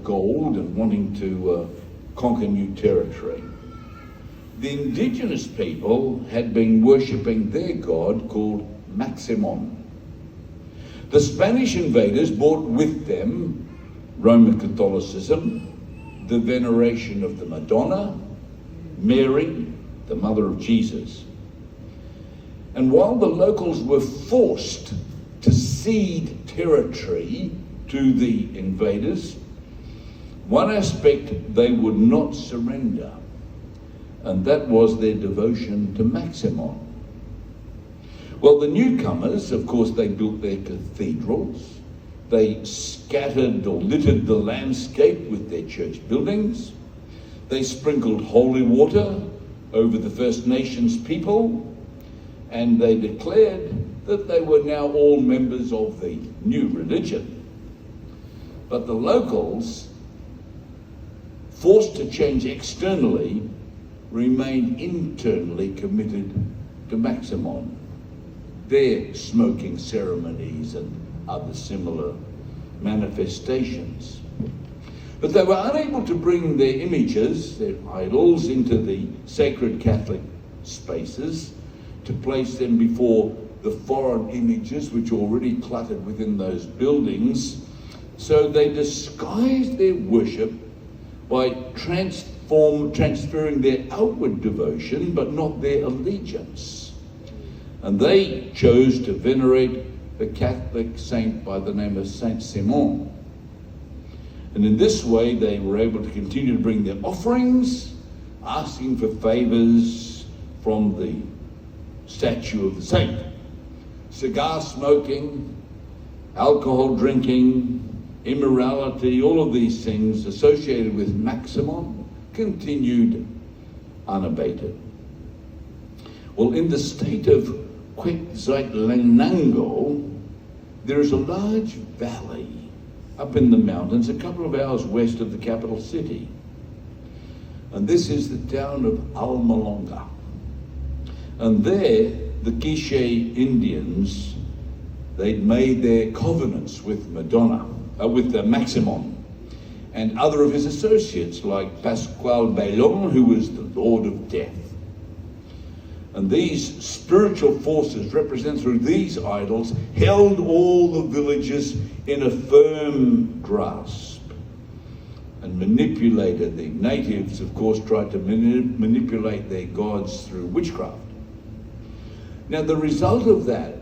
gold and wanting to conquer new territory. The indigenous people had been worshipping their god called Maximon. The Spanish invaders brought with them Roman Catholicism, the veneration of the Madonna, Mary, the mother of Jesus. And while the locals were forced to cede territory to the invaders, one aspect they would not surrender, and that was their devotion to Maximon. Well, the newcomers, of course, they built their cathedrals, they scattered or littered the landscape with their church buildings, they sprinkled holy water over the First Nations people, and they declared that they were now all members of the new religion. But the locals, forced to change externally, remained internally committed to Maximon, their smoking ceremonies and other similar manifestations. But they were unable to bring their images, their idols, into the sacred Catholic spaces, to place them before the foreign images which were already cluttered within those buildings. So they disguised their worship by transferring their outward devotion, but not their allegiance. And they chose to venerate the Catholic saint by the name of Saint Simon. And in this way, they were able to continue to bring their offerings, asking for favors from the statue of the saint. Cigar smoking, alcohol drinking, immorality, all of these things associated with Maximon continued unabated. Well, in the state of Quetzaltenango, there is a large valley up in the mountains, a couple of hours west of the capital city. And this is the town of Almalonga. And there, the Quiche Indians, they'd made their covenants with with Maximon, and other of his associates like Pascual Bailon, who was the Lord of Death. And these spiritual forces represented through these idols held all the villages in a firm grasp and manipulated. The natives, of course, tried to manipulate their gods through witchcraft. Now, the result of that,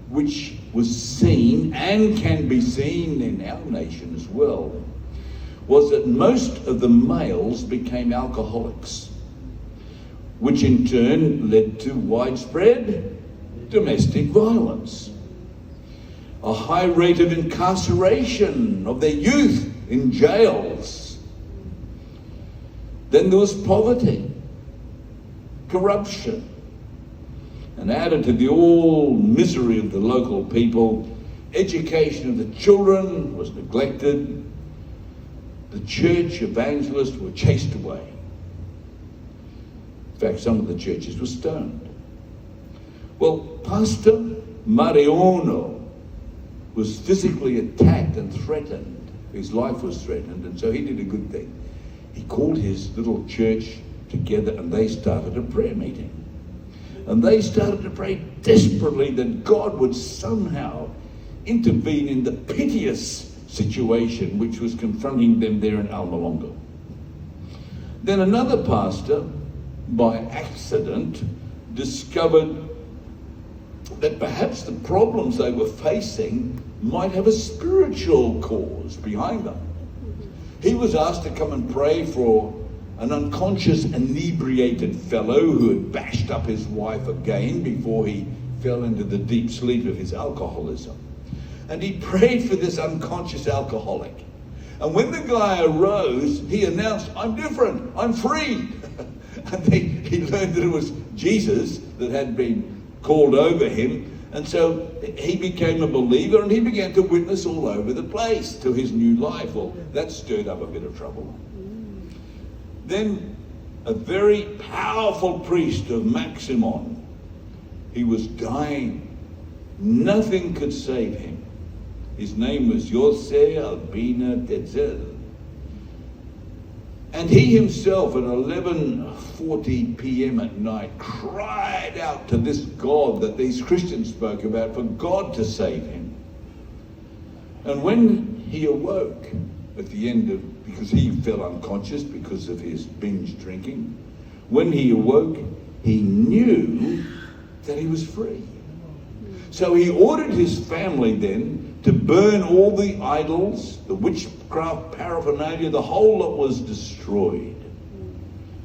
which was seen and can be seen in our nation as well, was that most of the males became alcoholics, which in turn led to widespread domestic violence, a high rate of incarceration of their youth in jails. Then there was poverty, corruption, and added to the all misery of the local people, education of the children was neglected. The church evangelists were chased away. In fact, some of the churches were stoned. Well, Pastor Mariano was physically attacked and threatened. His life was threatened, and so he did a good thing. He called his little church together and they started a prayer meeting. And they started to pray desperately that God would somehow intervene in the piteous situation which was confronting them there in Almalonga. Then another pastor, by accident, discovered that perhaps the problems they were facing might have a spiritual cause behind them. He was asked to come and pray for an unconscious, inebriated fellow who had bashed up his wife again before he fell into the deep sleep of his alcoholism. And he prayed for this unconscious alcoholic. And when the guy arose, he announced, "I'm different, I'm free." And he learned that it was Jesus that had been called over him. And so he became a believer and he began to witness all over the place to his new life. Well, that stirred up a bit of trouble. Then a very powerful priest of Maximon, he was dying. Nothing could save him. His name was Jose Albina Tetzel. And he himself at 11:40 p.m. at night cried out to this God that these Christians spoke about for God to save him. And when he awoke at the end of, because he fell unconscious because of his binge drinking, when he awoke, he knew that he was free. So he ordered his family then to burn all the idols, the witchcraft paraphernalia, the whole lot was destroyed.